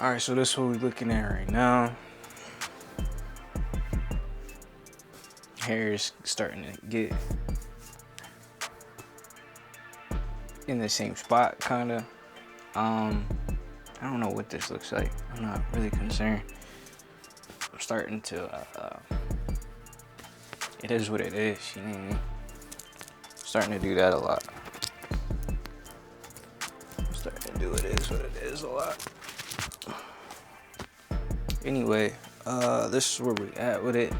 Alright, so this is what we're looking at right now. Hair is starting to get in the same spot, kinda. I don't know what this looks like. I'm not really concerned. I'm starting to, it is what it is, you know what I mean? Starting to do that a lot. I'm starting to do it is what it is a lot. Anyway, this is where we at with it.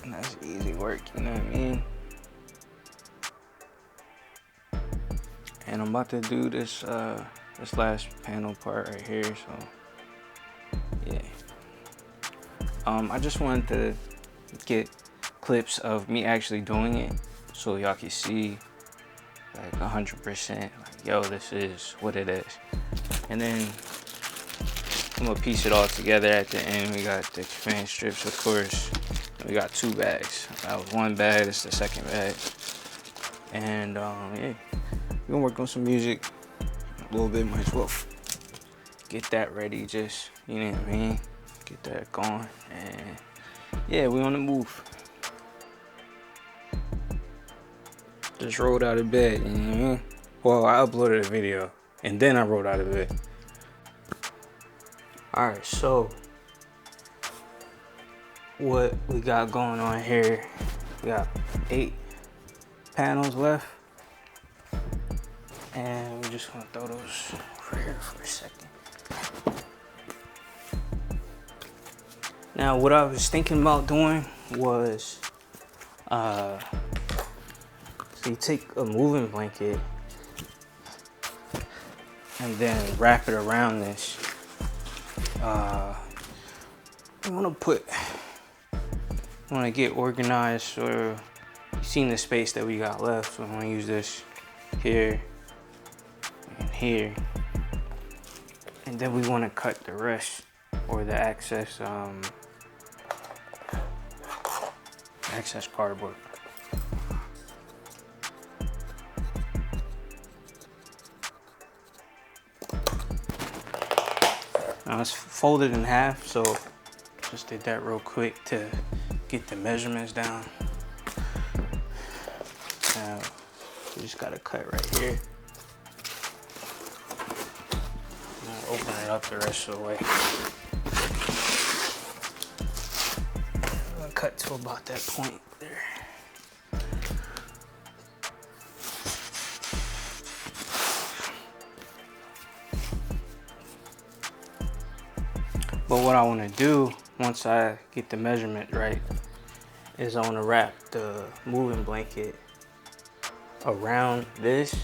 And that's easy work, you know what I mean? And I'm about to do this this last panel part right here, so yeah. I just wanted to get clips of me actually doing it so y'all can see like 100% like, yo, this is what it is. And then I'm gonna piece it all together at the end. We got the expand strips, of course. We got 2 bags. That was 1 bag, this is the 2nd bag. And yeah, we're gonna work on some music a little bit, might as well get that ready, just, you know what I mean? Get that going, and yeah, we on the move. Just rolled out of bed, you know what I mean? Well, I uploaded a video, and then I rolled out of bed. Alright, so what we got going on here, we got 8 panels left, and we're just gonna throw those over here for a second. Now, what I was thinking about doing was, so you take a moving blanket and then wrap it around this. I want to get organized, so you've seen the space that we got left, so I'm gonna use this here and here, and then we want to cut the rest, or the excess cardboard. Now it's folded in half, so just did that real quick to get the measurements down. Now we just gotta cut right here. I'll open it up the rest of the way. I'm gonna cut to about that point there. But what I want to do once I get the measurement right is I want to wrap the moving blanket around this,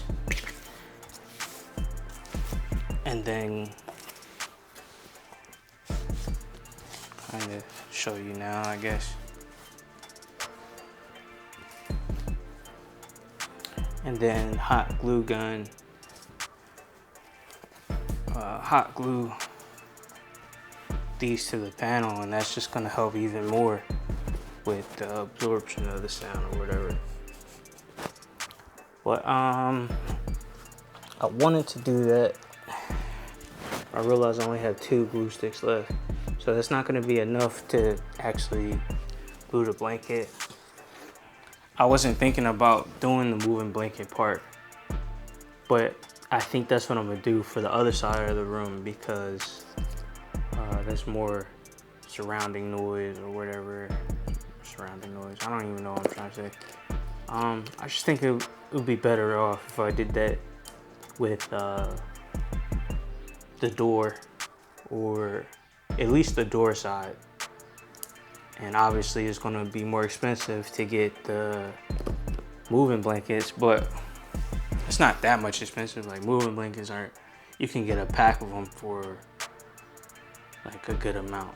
and then kind of show you now, I guess. And then hot glue these to the panel, and that's just gonna help even more with the absorption of the sound or whatever. But I wanted to do that. I realized I only have 2 glue sticks left, so that's not gonna be enough to actually glue the blanket. I wasn't thinking about doing the moving blanket part, but I think that's what I'm gonna do for the other side of the room, because there's more surrounding noise or whatever. Surrounding noise, I don't even know what I'm trying to say. I just think it would be better off if I did that with the door, or at least the door side. And obviously it's gonna be more expensive to get the moving blankets, but it's not that much expensive. Like, moving blankets aren't, you can get a pack of them for like a good amount,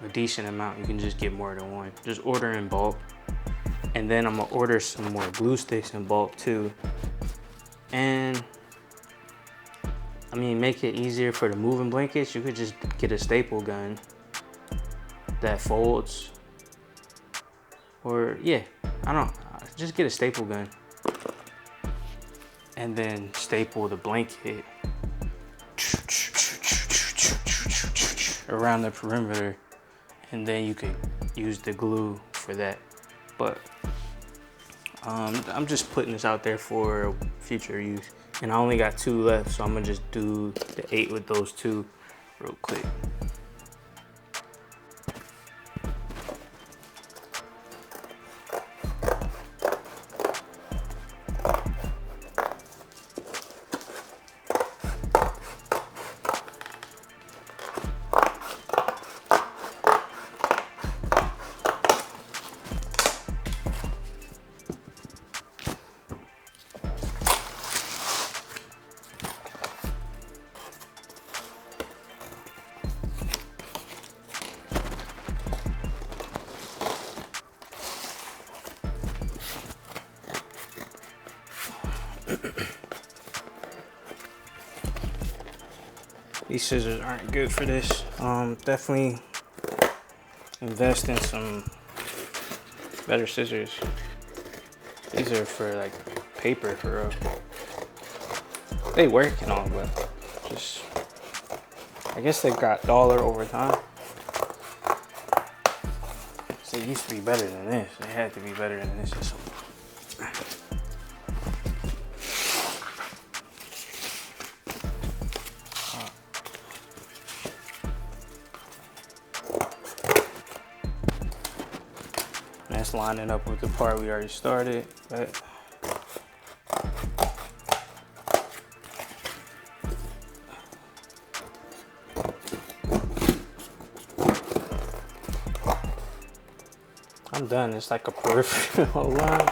a decent amount. You can just get more than one. Just order in bulk. And then I'm gonna order some more glue sticks in bulk too. And I mean, make it easier for the moving blankets. You could just get a staple gun that folds, or yeah, I don't know, just get a staple gun. and then staple the blanket around the perimeter, and then you could use the glue for that. But I'm just putting this out there for future use, and I only got 2 left, so I'm gonna just do the 8 with those 2 real quick. These scissors aren't good for this. Definitely invest in some better scissors. These are for like paper for real. They work and all, but just, I guess they got duller over time. So it used to be better than this. It had to be better than this. That's lining up with the part we already started. But I'm done. It's like a peripheral line.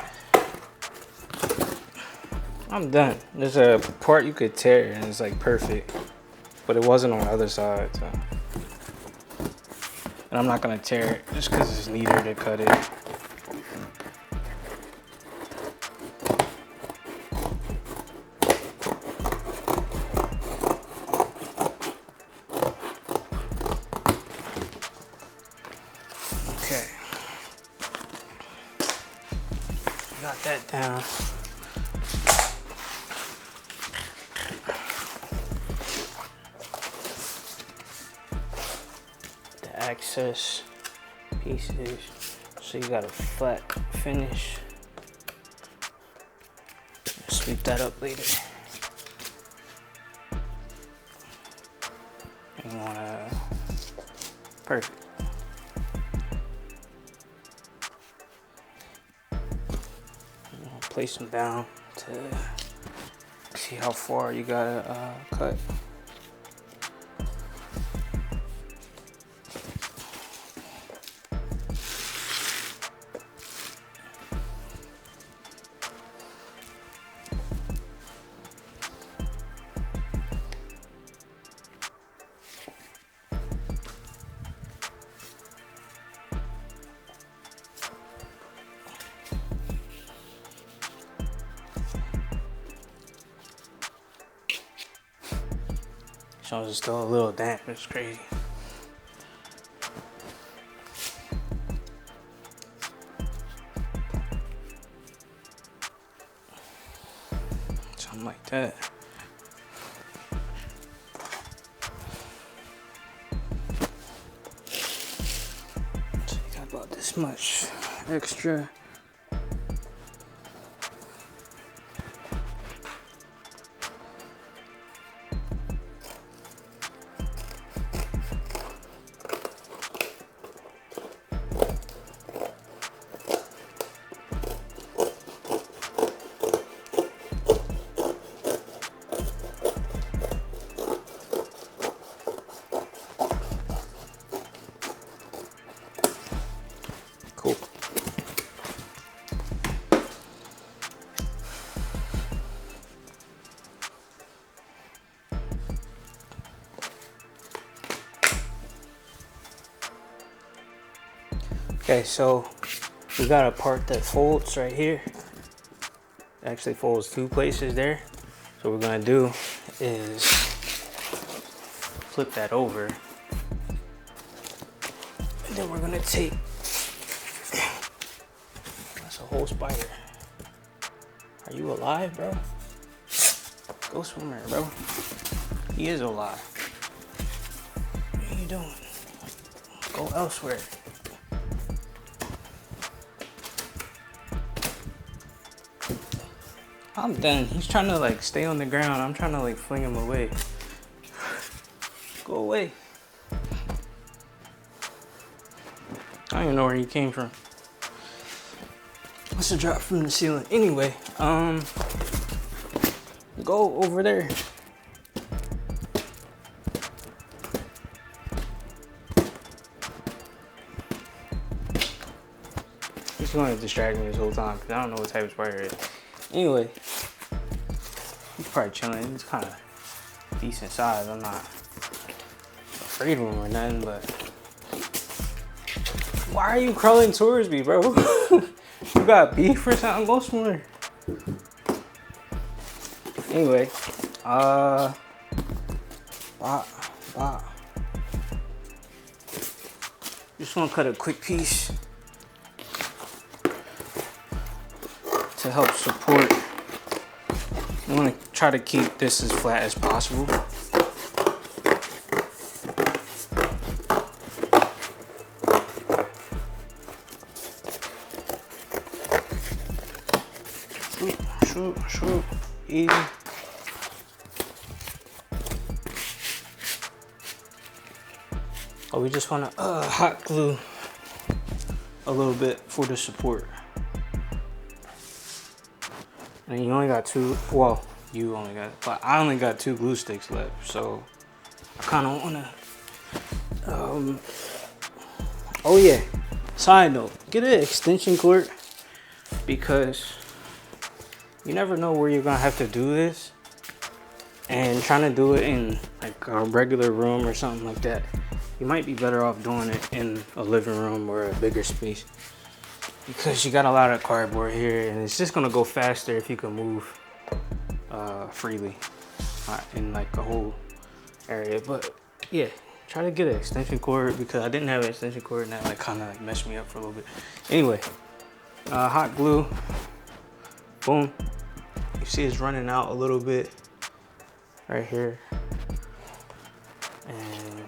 I'm done. There's a part you could tear and it's like perfect, but it wasn't on the other side. So. And I'm not gonna tear it just because it's neater to cut it. Okay. Got that down. The access pieces, so you got a flat finish. Sweep that up later. You wanna, perfect. Place them down to see how far you gotta cut. It's still a little damp, it's crazy. Something like that. So you got about this much extra. Cool. Okay, so we got a part that folds right here. It actually folds 2 places there. So what we're gonna do is flip that over. And then we're gonna take, that's a whole spider. Are you alive, bro? Go somewhere, bro. He is alive. What are you doing? Go elsewhere. I'm done. He's trying to like stay on the ground. I'm trying to like fling him away. Go away. I don't even know where he came from. Must have dropped from the ceiling. Anyway, go over there. He's going to distract me this whole time because I don't know what type of spider it is. Anyway, he's probably chilling. He's kind of decent size. I'm not afraid of him or nothing, but why are you crawling towards me, bro? You got beef or something? Go somewhere. Anyway, just want to cut a quick piece to help support. I want to try to keep this as flat as possible. Shoot, easy. Oh, we just want to hot glue a little bit for the support. And you only got two, well, you only got, but I only got 2 glue sticks left, so I kind of want to, oh yeah, side note, get an extension cord because you never know where you're gonna have to do this, and trying to do it in like a regular room or something like that, you might be better off doing it in a living room or a bigger space because you got a lot of cardboard here and it's just gonna go faster if you can move freely in like a whole area. But yeah, try to get an extension cord because I didn't have an extension cord and that like kind of like messed me up for a little bit. Anyway, hot glue, boom. You see it's running out a little bit right here. And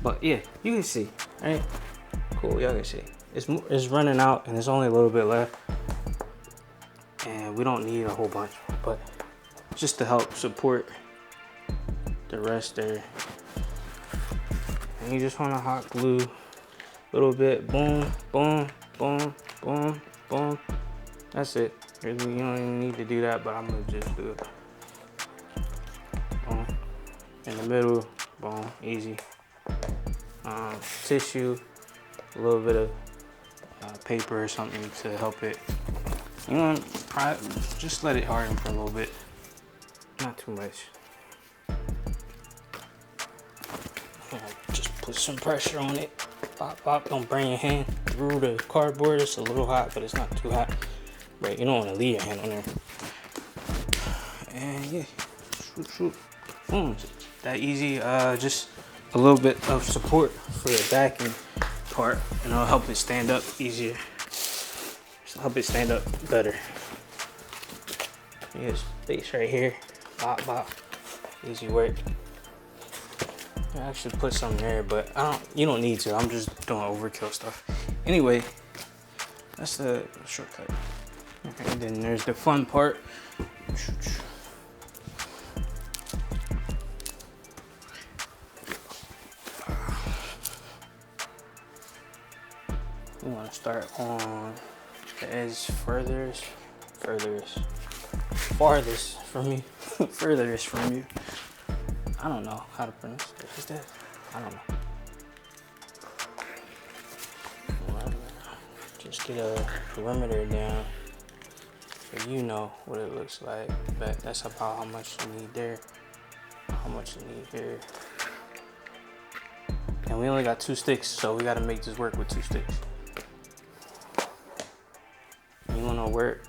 but yeah, you can see, right? Cool, y'all can see. It's running out and there's only a little bit left. And we don't need a whole bunch, but just to help support the rest there. And you just want to hot glue a little bit, boom, boom, boom, boom, boom. That's it. Really, you don't even need to do that, but I'm gonna just do it. Boom. In the middle, boom, easy. Tissue, a little bit of paper or something to help it. You want to just let it harden for a little bit, not too much. Just put some pressure on it. Pop, pop. Don't burn your hand through the cardboard. It's a little hot, but it's not too hot. Right, you don't want to leave your hand on there. And yeah, shoot, boom. That easy. Just a little bit of support for the backing part, and it'll help it stand up easier. Just help it stand up better. Here's space right here. Bop, bop. Easy work. I actually put some there, but you don't need to. I'm just doing overkill stuff. Anyway, that's the shortcut. Okay, then there's the fun part. We want to start on the edge farthest from you. Furthest from you. I don't know how to pronounce it. Is that? I don't know. Just get a perimeter down so you know what it looks like. But that's about how much you need there, how much you need here. And we only got 2 sticks, so we gotta make this work with 2 sticks. You wanna work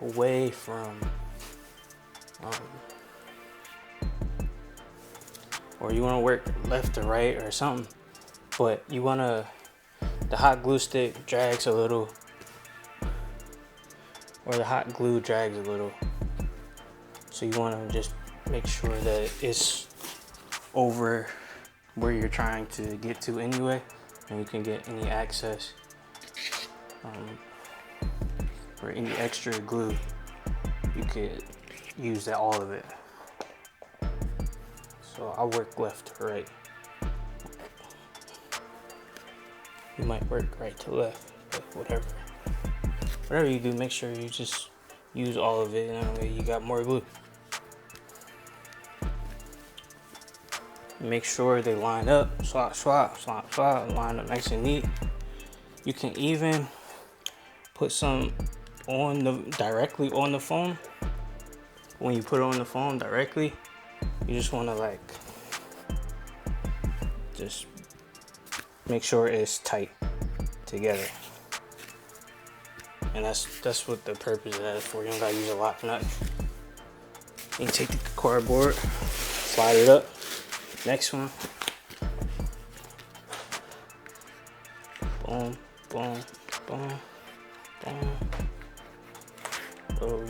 away from, or you wanna work left to right or something, but you wanna, the hot glue stick drags a little or the hot glue drags a little. So you want to just make sure that it's over where you're trying to get to anyway, and you can get any access or any extra glue. You could use that, all of it. So I work left to right. You might work right to left, but whatever. Whatever you do, make sure you just use all of it, and that way you got more glue. Make sure they line up, swap, swap, swap, swap, line up nice and neat. You can even put some on directly on the foam. When you put it on the foam directly, you just want to like just make sure it's tight together. And that's what the purpose of that is for. You don't gotta use a lock nut. You can take the cardboard, slide it up. Next one. Boom, boom, boom, boom. A little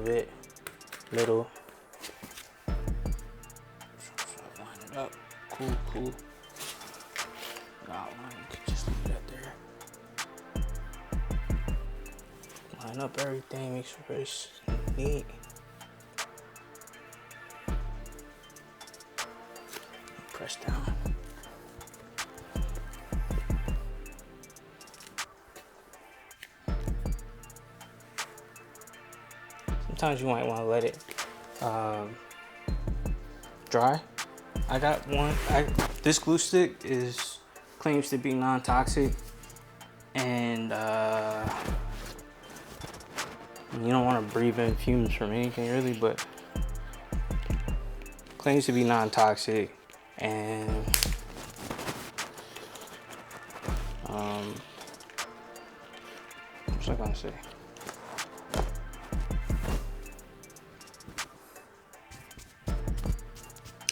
bit, middle. Line it up. Cool, cool. Got one. You can just leave that there. Line up everything. Make sure it's neat. Press down. Sometimes you might want to let it dry. I got one. This glue stick claims to be non-toxic, and you don't want to breathe in fumes from anything really, but claims to be non-toxic. And what was I gonna say?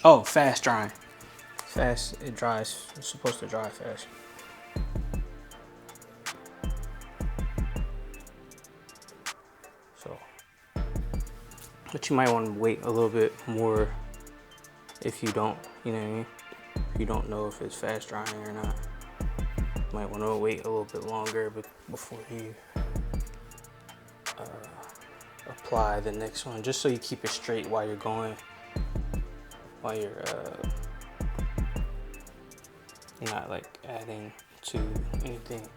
Oh, fast drying. Fast, it dries. It's supposed to dry fast. So, but you might want to wait a little bit more if you don't, you know what I mean? If you don't know if it's fast drying or not, you might want to wait a little bit longer before you apply the next one, just so you keep it straight while you're going, while you're not like adding to anything.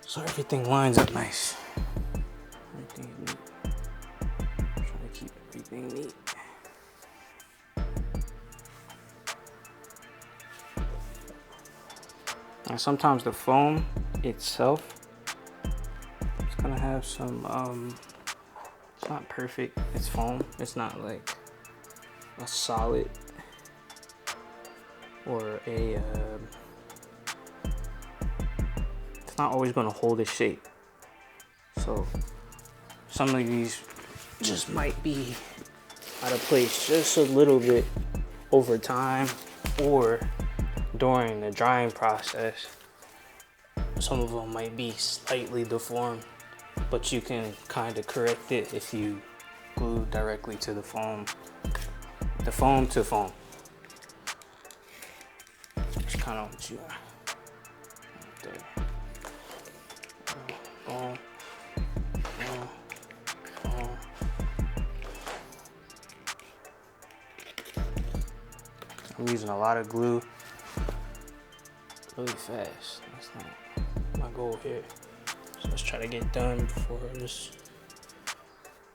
So everything lines up nice. Everything is neat. I'm trying to keep everything neat. And sometimes the foam itself is gonna have some it's not perfect. It's foam. It's not like a solid or a it's not always gonna hold its shape. So some of these just might be out of place just a little bit over time or during the drying process. Some of them might be slightly deformed, but you can kind of correct it if you glue directly to the foam to foam. That's kind of what you are right there. Boom, boom, boom. I'm using a lot of glue really fast. That's not my goal here. So let's try to get done before this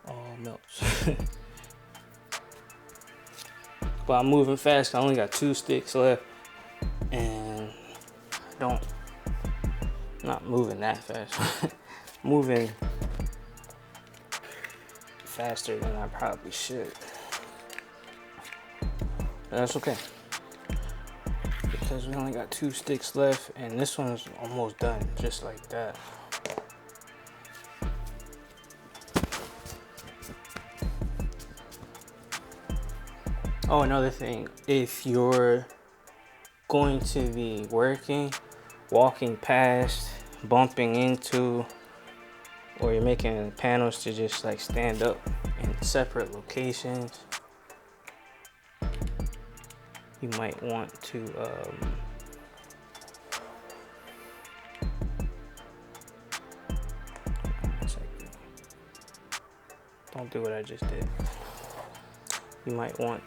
all melts. But I'm moving fast. I only got 2 sticks left, and I'm not moving that fast. Moving faster than I probably should. But that's okay, because we only got 2 sticks left, and this one's almost done, just like that. Oh, another thing, if you're going to be walking past bumping into, or you're making panels to just like stand up in separate locations, you might want to don't do what I just did. You might want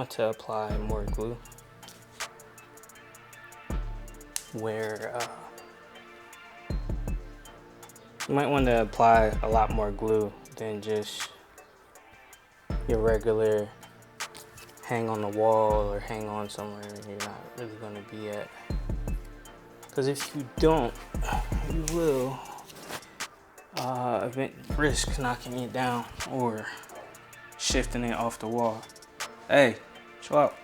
to apply more glue where you might want to apply a lot more glue than just your regular hang on the wall or hang on somewhere you're not really going to be at. Because if you don't, you will risk knocking it down or shifting it off the wall. Hey, chill out.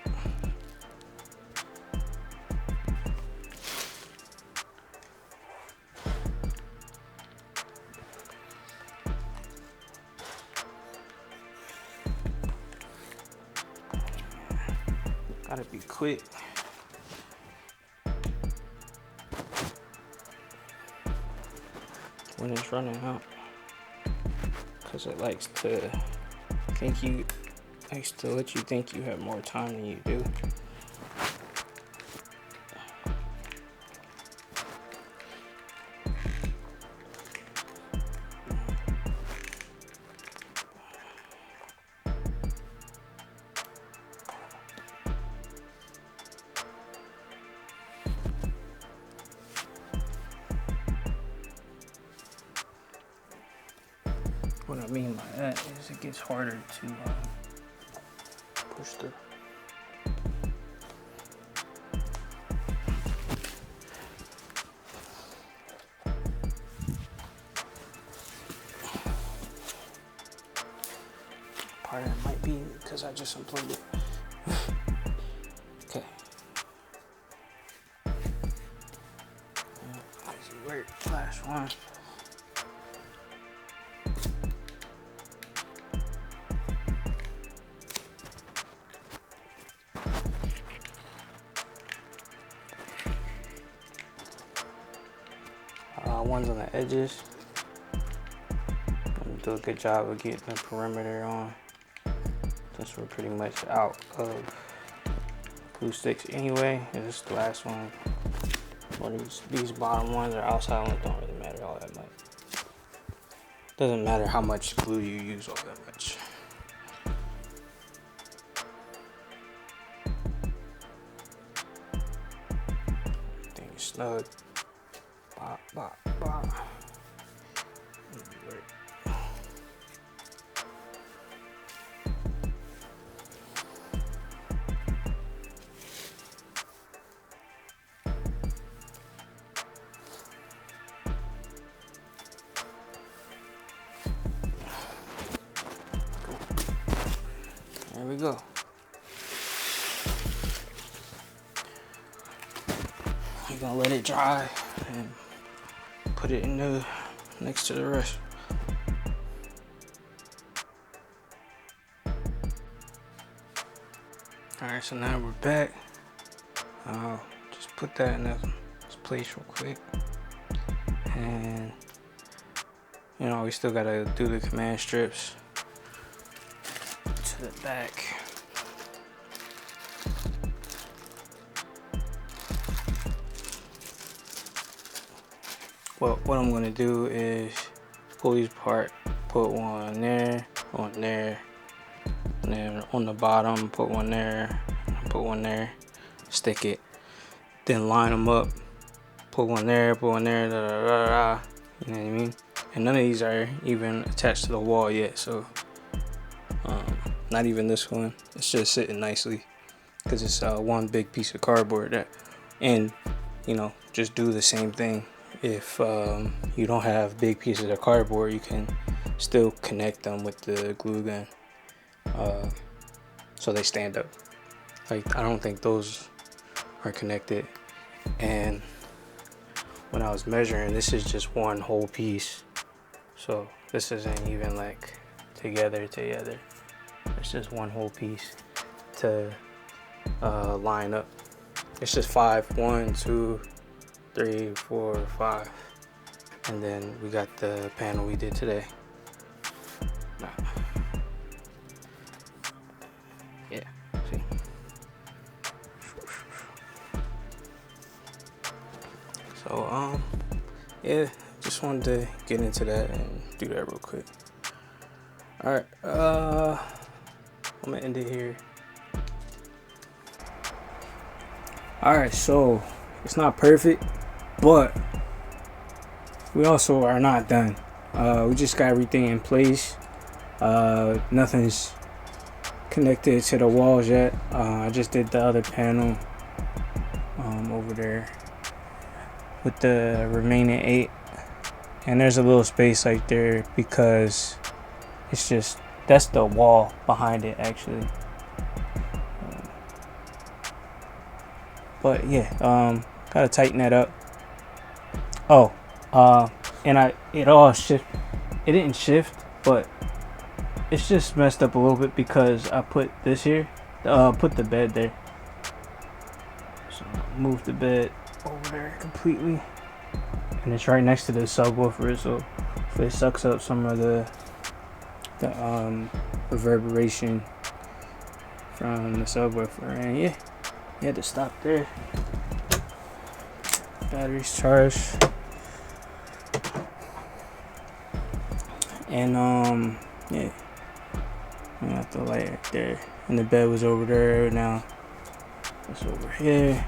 Gotta be quick. When it's running out, because it likes to let you think you have more time than you do. What I mean by that is it gets harder to push through. Part of it might be because I just unplugged it. Okay. Last one. Ones on the edges. Do a good job of getting the perimeter on, since we're pretty much out of glue sticks anyway. And this is the last one. Or these bottom ones or outside ones don't really matter all that much. Doesn't matter how much glue you use all that much. Everything is snug. Bop, bop, bop. There we go. You're gonna let it dry and put it in the next to the rest. Alright, so now we're back. Just put that in this place real quick. And we still gotta do the command strips to the back. Well, what I'm gonna do is pull these apart, put one there, and then on the bottom, put one there, stick it, then line them up, put one there, da da da da. You know what I mean? And none of these are even attached to the wall yet, so not even this one. It's just sitting nicely because it's one big piece of cardboard. And just do the same thing. If you don't have big pieces of cardboard, you can still connect them with the glue gun so they stand up. Like, I don't think those are connected. And when I was measuring, this is just one whole piece, so this isn't even like together. It's just one whole piece to line up. It's just 5, 1, 2, 3, 4, 5, and then we got the panel we did today. Yeah, see. So yeah, just wanted to get into that and do that real quick. All right, I'm gonna end it here. All right, so it's not perfect, but we also are not done. We just got everything in place. Nothing's connected to the walls yet. I just did the other panel over there with the remaining 8, and there's a little space right there because it's just, that's the wall behind it actually. But yeah, gotta tighten that up. Oh, and it didn't shift, but it's just messed up a little bit because I put this here, put the bed there. So move the bed over there completely, and it's right next to the subwoofer, so it sucks up some of the reverberation from the subwoofer. And yeah, you had to stop there. Batteries charged, and yeah, I got the light right there, and the bed was over there. Now it's over here,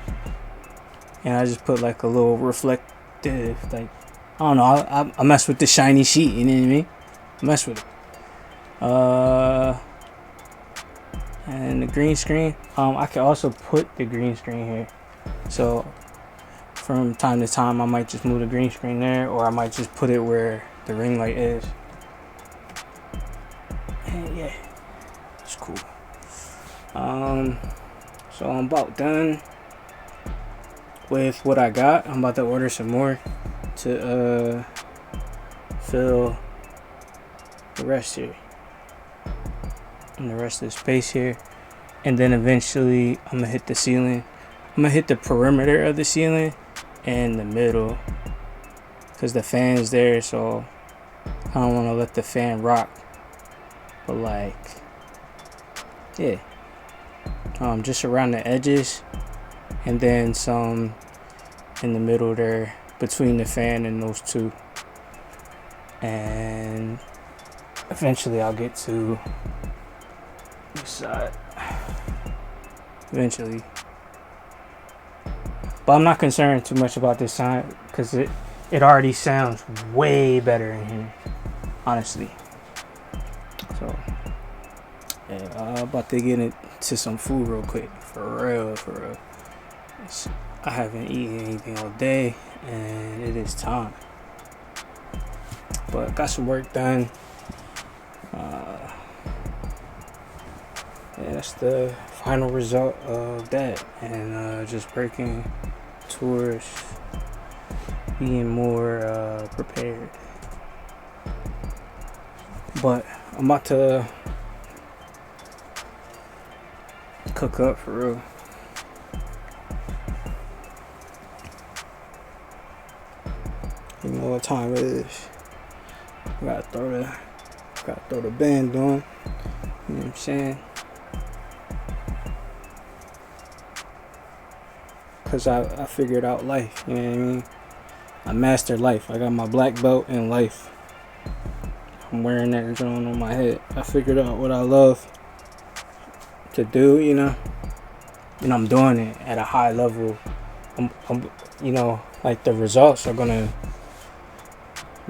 and I just put like a little reflective, like, I don't know, I mess with the shiny sheet, you know what I mean? I mess with it. And the green screen, I can also put the green screen here, so from time to time I might just move the green screen there, or I might just put it where the ring light is. And yeah, it's cool. So I'm about done with what I got. I'm about to order some more to fill the rest here, and the rest of the space here, and then eventually I'm gonna hit the ceiling. I'm gonna hit the perimeter of the ceiling and the middle, because the fan's there, so I don't want to let the fan rock, but like, yeah, just around the edges, and then some in the middle there between the fan and those two, and eventually I'll get to this side eventually. But I'm not concerned too much about this side because it already sounds way better in here, honestly. So yeah, I'm about to get into some food real quick, for real. I haven't eaten anything all day, and it is time. But got some work done. Yeah, that's the final result of that, and just working towards being more prepared. But I'm about to cook up for real. You know what time it is. Gotta throw the band on. You know what I'm saying? Cause I figured out life, you know what I mean? I mastered life. I got my black belt in life. I'm wearing that drone on my head. I figured out what I love to do, you know, and I'm doing it at a high level. I'm you know, like the results are gonna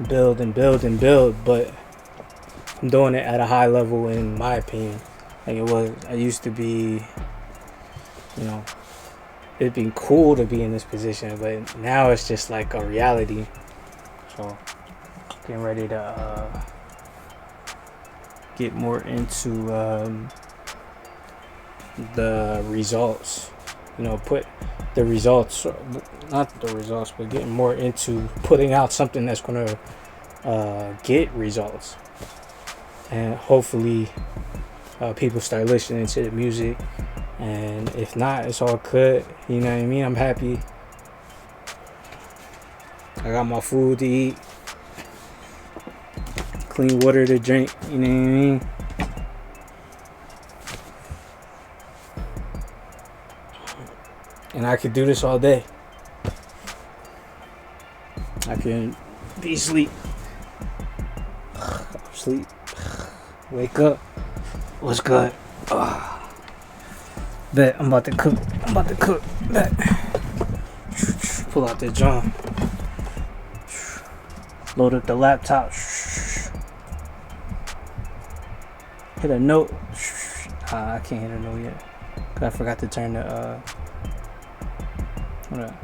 build, but I'm doing it at a high level in my opinion. Like I used to be, you know, it'd be cool to be in this position, but now it's just like a reality. So getting ready to get more into the results, you know, put the results, not the results, but getting more into putting out something that's going to get results, and hopefully people start listening to the music. And if not, it's all good. You know what I mean? I'm happy. I got my food to eat, clean water to drink. You know what I mean? And I could do this all day. I can be asleep. Sleep. Wake up. What's good? Bet I'm about to cook. Bet. Pull out the jar. Load up the laptop. Hit a note. I can't hit a note yet. Cause I forgot to turn the Hold up.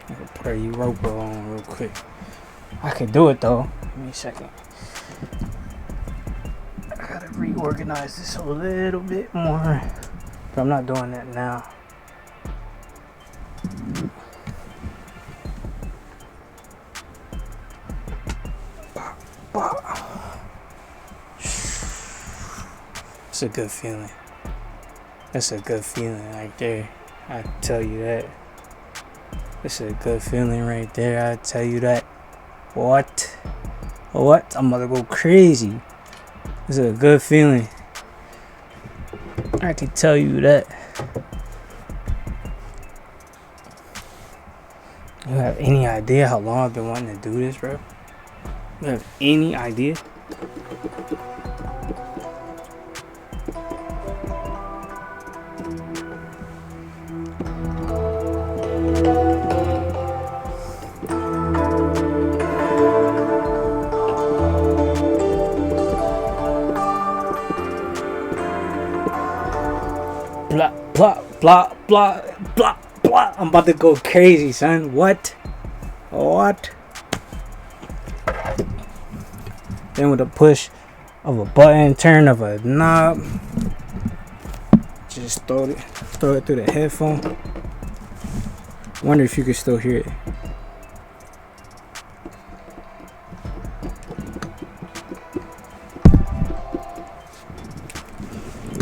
I can put a Europa on real quick. I can do it though. Give me a second. I gotta reorganize this a little bit more. But I'm not doing that now. It's a good feeling. That's a good feeling right there. I tell you that. It's a good feeling right there. I tell you that. What? I'm about to go crazy. It's a good feeling. I can tell you that. You have any idea how long I've been wanting to do this, bro? You have any idea? Blah, blah, blah, blah. I'm about to go crazy, son. What? Then with a push of a button, turn of a knob, just throw it through the headphone. Wonder if you can still hear it.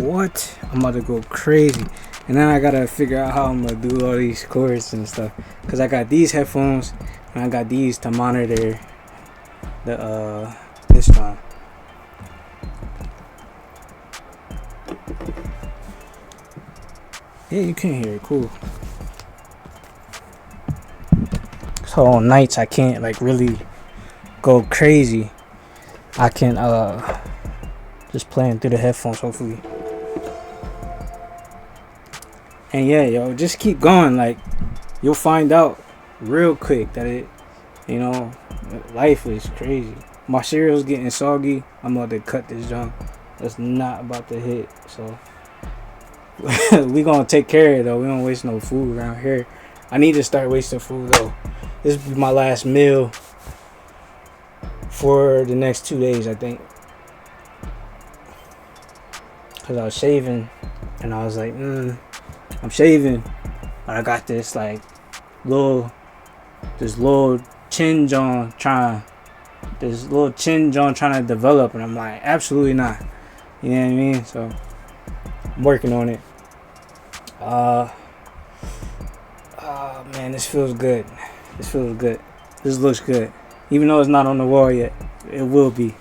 What? I'm about to go crazy. And then I gotta figure out how I'm gonna do all these chords and stuff. Cause I got these headphones and I got these to monitor the this one. Yeah, you can hear it, cool. So on nights I can't like really go crazy. I can just playing through the headphones hopefully. And yeah, yo, just keep going. Like, you'll find out real quick that it, you know, life is crazy. My cereal's getting soggy. I'm about to cut this junk. That's not about to hit. So, we gonna take care of it, though. We don't waste no food around here. I need to start wasting food, though. This will be my last meal for the next 2 days, I think. Because I was shaving, and I was like, I'm shaving, but I got this like little chin joint trying to develop, and I'm like, absolutely not. You know what I mean? So I'm working on it. Man, this feels good. This looks good. Even though it's not on the wall yet, it will be.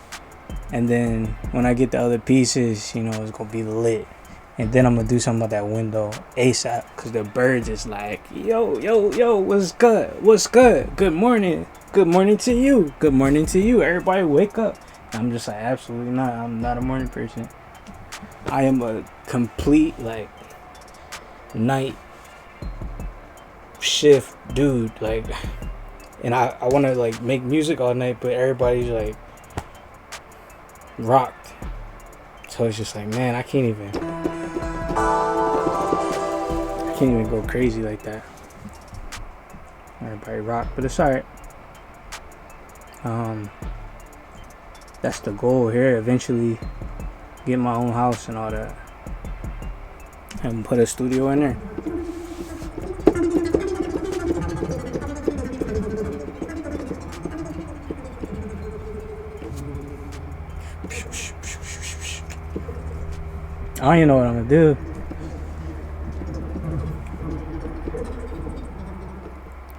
And then when I get the other pieces, you know, it's gonna be lit. And then I'm gonna do something about that window ASAP, cause the birds is like, yo, what's good? Good morning to you. Everybody wake up. I'm just like, absolutely not. I'm not a morning person. I am a complete like night shift dude. Like, and I want to like make music all night, but everybody's like rocked. So it's just like, man, I can't even go crazy like that. Everybody rock, but it's alright. That's the goal here. Eventually get my own house and all that, and put a studio in there. I don't even know what I'm gonna do.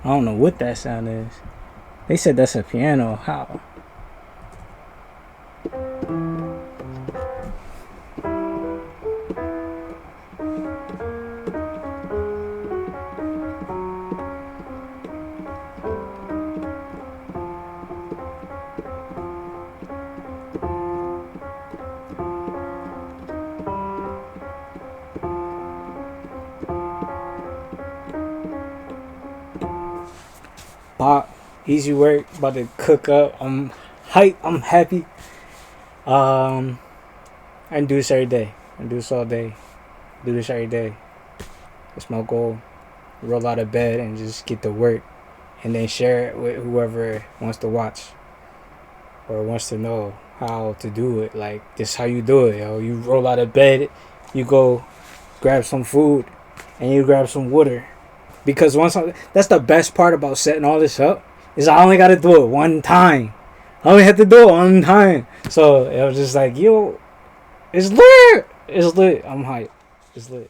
I don't know what that sound is. They said that's a piano. How? Pop, easy work, about to cook up. I'm hype, I'm happy. I can do this every day. I do this all day. Do this every day. That's my goal. Roll out of bed and just get to work. And then share it with whoever wants to watch. Or wants to know how to do it. Like, this is how you do it, yo. You roll out of bed, you go grab some food, and you grab some water. Because that's the best part about setting all this up, is I only got to do it one time. I only have to do it one time. So it was just like, yo, it's lit. It's lit. I'm hyped. It's lit.